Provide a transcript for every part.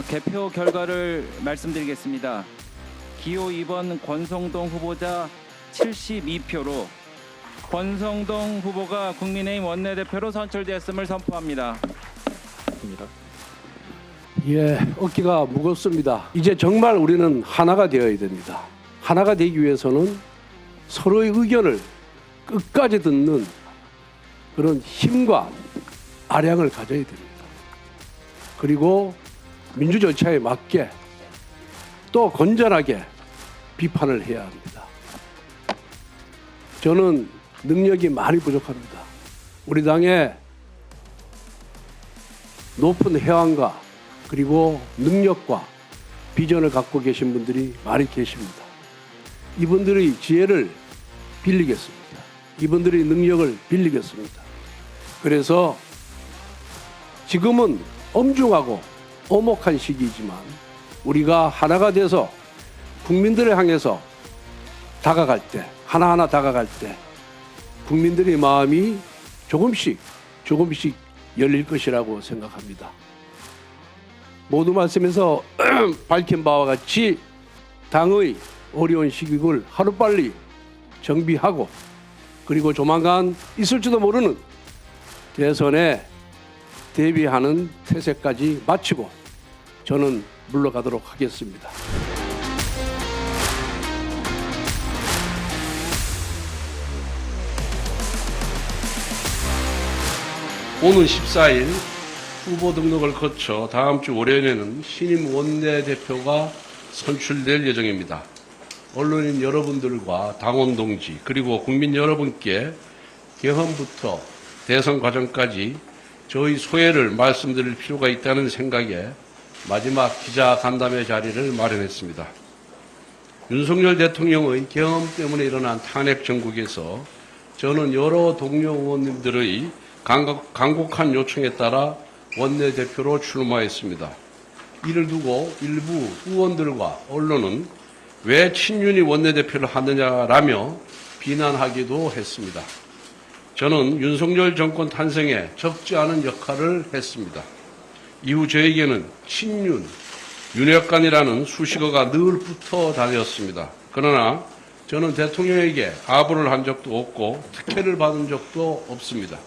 개표 결과를 말씀드리겠습니다. 기호 2번 권성동 후보자 72표로 권성동 후보가 국민의힘 원내대표로 선출되었음을 선포합니다. 예, 어깨가 무겁습니다. 이제 정말 우리는 하나가 되어야 됩니다. 하나가 되기 위해서는 서로의 의견을 끝까지 듣는 그런 힘과 아량을 가져야 됩니다. 그리고 민주 절차에 맞게 또 건전하게 비판을 해야 합니다. 저는 능력이 많이 부족합니다. 우리 당의 높은 해안과 그리고 능력과 비전을 갖고 계신 분들이 많이 계십니다. 이분들의 지혜를 빌리겠습니다. 이분들의 능력을 빌리겠습니다. 그래서 지금은 엄중하고 엄혹한 시기이지만 우리가 하나가 돼서 국민들을 향해서 다가갈 때, 하나하나 다가갈 때 국민들의 마음이 조금씩 열릴 것이라고 생각합니다. 모두 말씀에서 밝힌 바와 같이 당의 어려운 시국을 하루빨리 정비하고 그리고 조만간 있을지도 모르는 대선에 대비하는 태세까지 마치고 저는 물러가도록 하겠습니다. 오는 14일 후보 등록을 거쳐 다음 주 월요일에는 신임 원내대표가 선출될 예정입니다. 언론인 여러분들과 당원 동지 그리고 국민 여러분께 개헌부터 대선 과정까지 저희 소회를 말씀드릴 필요가 있다는 생각에 마지막 기자간담회 자리를 마련했습니다. 윤석열 대통령의 개헌 때문에 일어난 탄핵 정국에서 저는 여러 동료 의원님들의 간곡한 요청에 따라 원내대표로 출마했습니다. 이를 두고 일부 의원들과 언론은 왜 친윤이 원내대표를 하느냐라며 비난하기도 했습니다. 저는 윤석열 정권 탄생에 적지 않은 역할을 했습니다. 이후 저에게는 친윤, 윤핵관이라는 수식어가 늘 붙어 다녔습니다. 그러나 저는 대통령에게 아부를 한 적도 없고 특혜를 받은 적도 없습니다.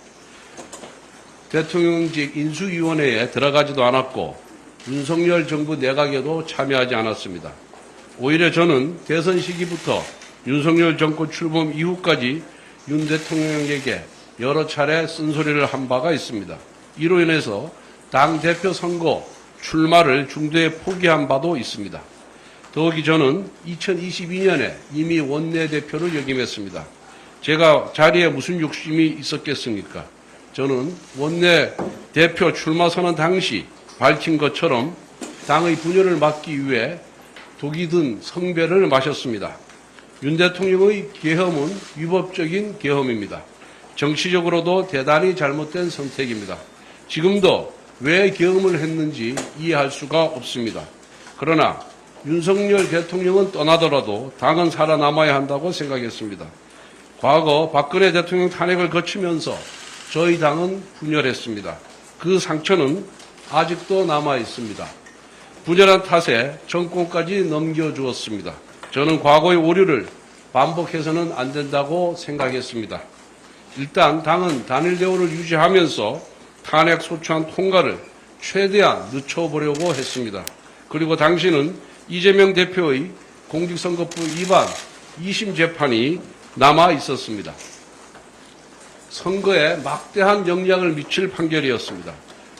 대통령직 인수위원회에 들어가지도 않았고 윤석열 정부 내각에도 참여하지 않았습니다. 오히려 저는 대선 시기부터 윤석열 정권 출범 이후까지 윤 대통령에게 여러 차례 쓴소리를 한 바가 있습니다. 이로 인해서 당대표 선거 출마를 중도에 포기한 바도 있습니다. 더욱이 저는 2022년에 이미 원내대표를 역임했습니다. 제가 자리에 무슨 욕심이 있었겠습니까? 저는 원내대표 출마 선언 당시 밝힌 것처럼 당의 분열을 막기 위해 독이 든 성배를 마셨습니다. 윤 대통령의 계엄은 위법적인 계엄입니다. 정치적으로도 대단히 잘못된 선택입니다. 지금도 왜 계엄을 했는지 이해할 수가 없습니다. 그러나 윤석열 대통령은 떠나더라도 당은 살아남아야 한다고 생각했습니다. 과거 박근혜 대통령 탄핵을 거치면서 저희 당은 분열했습니다. 그 상처는 아직도 남아 있습니다. 분열한 탓에 정권까지 넘겨주었습니다. 저는 과거의 오류를 반복해서는 안 된다고 생각했습니다. 일단 당은 단일 대우를 유지하면서 탄핵 소추안 통과를 최대한 늦춰보려고 했습니다. 그리고 당시는 이재명 대표의 공직선거법 위반 2심 재판이 남아 있었습니다. 선거에 막대한 영향을 미칠 판결이었습니다.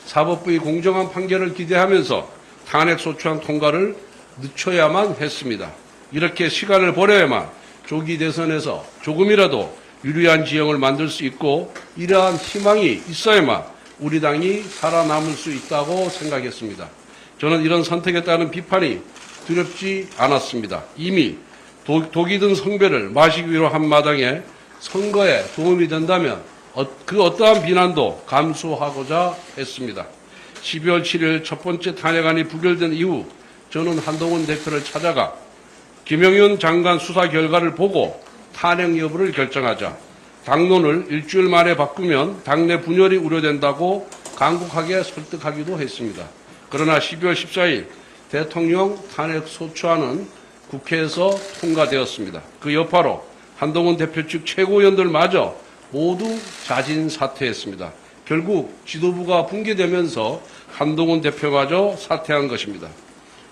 사법부의 공정한 판결을 기대하면서 탄핵 소추안 통과를 늦춰야만 했습니다. 이렇게 시간을 버려야만 조기 대선에서 조금이라도 유리한 지형을 만들 수 있고 이러한 희망이 있어야만 우리 당이 살아남을 수 있다고 생각했습니다. 저는 이런 선택에 따른 비판이 두렵지 않았습니다. 이미 독이 든 성배를 마시기 위로 한 마당에 선거에 도움이 된다면 그 어떠한 비난도 감수하고자 했습니다. 12월 7일 첫 번째 탄핵안이 부결된 이후 저는 한동훈 대표를 찾아가 김영윤 장관 수사 결과를 보고 탄핵 여부를 결정하자 당론을 일주일 만에 바꾸면 당내 분열이 우려된다고 간곡하게 설득하기도 했습니다. 그러나 12월 14일 대통령 탄핵 소추안은 국회에서 통과되었습니다. 그 여파로 한동훈 대표 측 최고위원들마저 모두 자진 사퇴했습니다. 결국 지도부가 붕괴되면서 한동훈 대표마저 사퇴한 것입니다.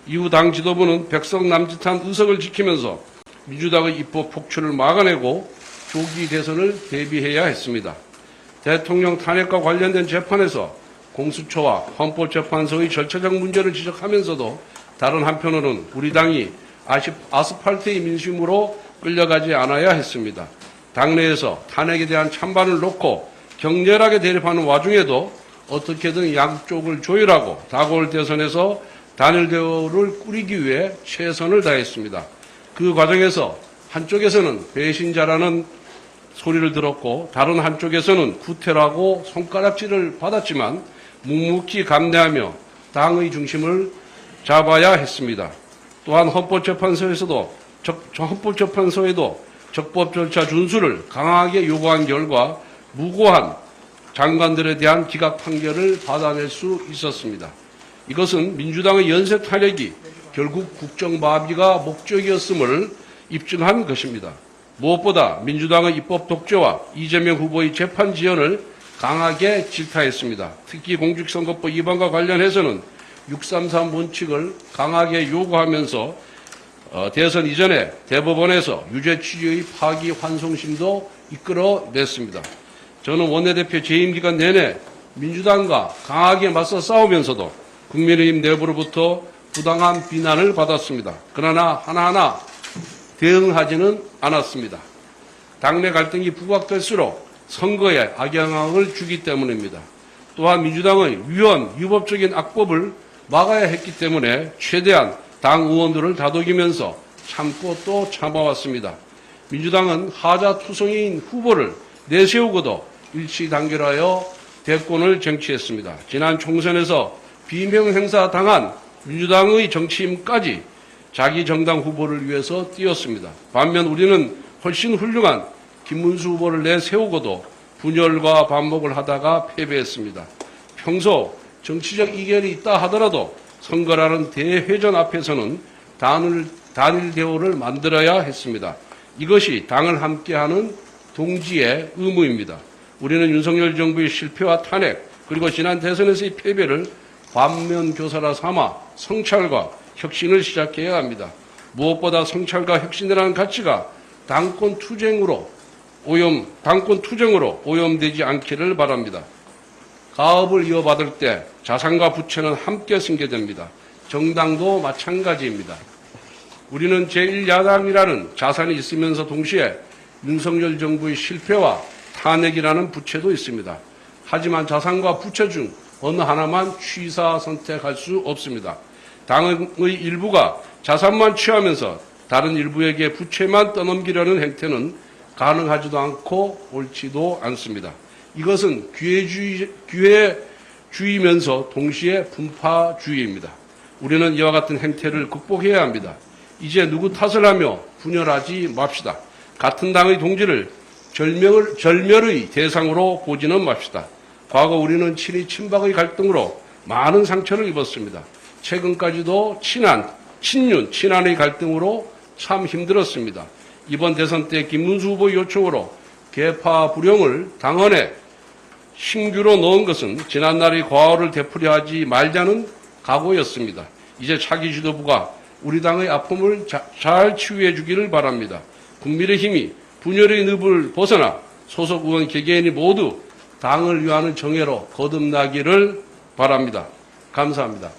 이후 당 지도부는 백석 남짓한 의석을 지키면서 민주당의 입법 폭출을 막아내고 조기 대선을 대비해야 했습니다. 대통령 탄핵과 관련된 재판에서 공수처와 헌법재판소의 절차적 문제를 지적하면서도 다른 한편으로는 우리 당이 아스팔트의 민심으로 끌려가지 않아야 했습니다. 당내에서 탄핵에 대한 찬반을 놓고 격렬하게 대립하는 와중에도 어떻게든 양쪽을 조율하고 다가올 대선에서 단일 대우를 꾸리기 위해 최선을 다했습니다. 그 과정에서 한쪽에서는 배신자라는 소리를 들었고 다른 한쪽에서는 구태라고 손가락질을 받았지만 묵묵히 감내하며 당의 중심을 잡아야 했습니다. 또한 헌법재판소에도 적법 절차 준수를 강하게 요구한 결과 무고한 장관들에 대한 기각 판결을 받아낼 수 있었습니다. 이것은 민주당의 연쇄 탄핵이 결국 국정마비가 목적이었음을 입증한 것입니다. 무엇보다 민주당의 입법 독재와 이재명 후보의 재판 지연을 강하게 질타했습니다. 특히 공직선거법 위반과 관련해서는 633 원칙을 강하게 요구하면서 대선 이전에 대법원에서 유죄 취지의 파기 환송심도 이끌어냈습니다. 저는 원내대표 재임 기간 내내 민주당과 강하게 맞서 싸우면서도 국민의힘 내부로부터 부당한 비난을 받았습니다. 그러나 하나하나 대응하지는 않았습니다. 당내 갈등이 부각될수록 선거에 악영향을 주기 때문입니다. 또한 민주당의 위헌, 위법적인 악법을 막아야 했기 때문에 최대한 당 의원들을 다독이면서 참고 또 참아왔습니다. 민주당은 하자투성이인 후보를 내세우고도 일치단결하여 대권을 쟁취했습니다. 지난 총선에서 비명행사 당한 민주당의 정치인까지 자기 정당 후보를 위해서 뛰었습니다. 반면 우리는 훨씬 훌륭한 김문수 후보를 내세우고도 분열과 반목을 하다가 패배했습니다. 평소 정치적 이견이 있다 하더라도 선거라는 대회전 앞에서는 단일 대우를 만들어야 했습니다. 이것이 당을 함께하는 동지의 의무입니다. 우리는 윤석열 정부의 실패와 탄핵 그리고 지난 대선에서의 패배를 반면교사라 삼아 성찰과 혁신을 시작해야 합니다. 무엇보다 성찰과 혁신이라는 가치가 당권 투쟁으로 오염되지 않기를 바랍니다. 가업을 이어받을 때 자산과 부채는 함께 승계됩니다. 정당도 마찬가지입니다. 우리는 제1야당이라는 자산이 있으면서 동시에 윤석열 정부의 실패와 탄핵이라는 부채도 있습니다. 하지만 자산과 부채 중 어느 하나만 취사 선택할 수 없습니다. 당의 일부가 자산만 취하면서 다른 일부에게 부채만 떠넘기려는 행태는 가능하지도 않고 옳지도 않습니다. 이것은 기회주의면서 동시에 분파주의입니다. 우리는 이와 같은 행태를 극복해야 합니다. 이제 누구 탓을 하며 분열하지 맙시다. 같은 당의 동지를 절멸의 대상으로 보지는 맙시다. 과거 우리는 친이 친박의 갈등으로 많은 상처를 입었습니다. 최근까지도 친한의 갈등으로 참 힘들었습니다. 이번 대선 때 김문수 후보 요청으로 계파 불용을 당헌에 신규로 넣은 것은 지난날의 과오를 되풀이하지 말자는 각오였습니다. 이제 차기 지도부가 우리 당의 아픔을 잘 치유해 주기를 바랍니다. 국민의힘이 분열의 늪을 벗어나 소속 의원 개개인이 모두 당을 위하는 정예로 거듭나기를 바랍니다. 감사합니다.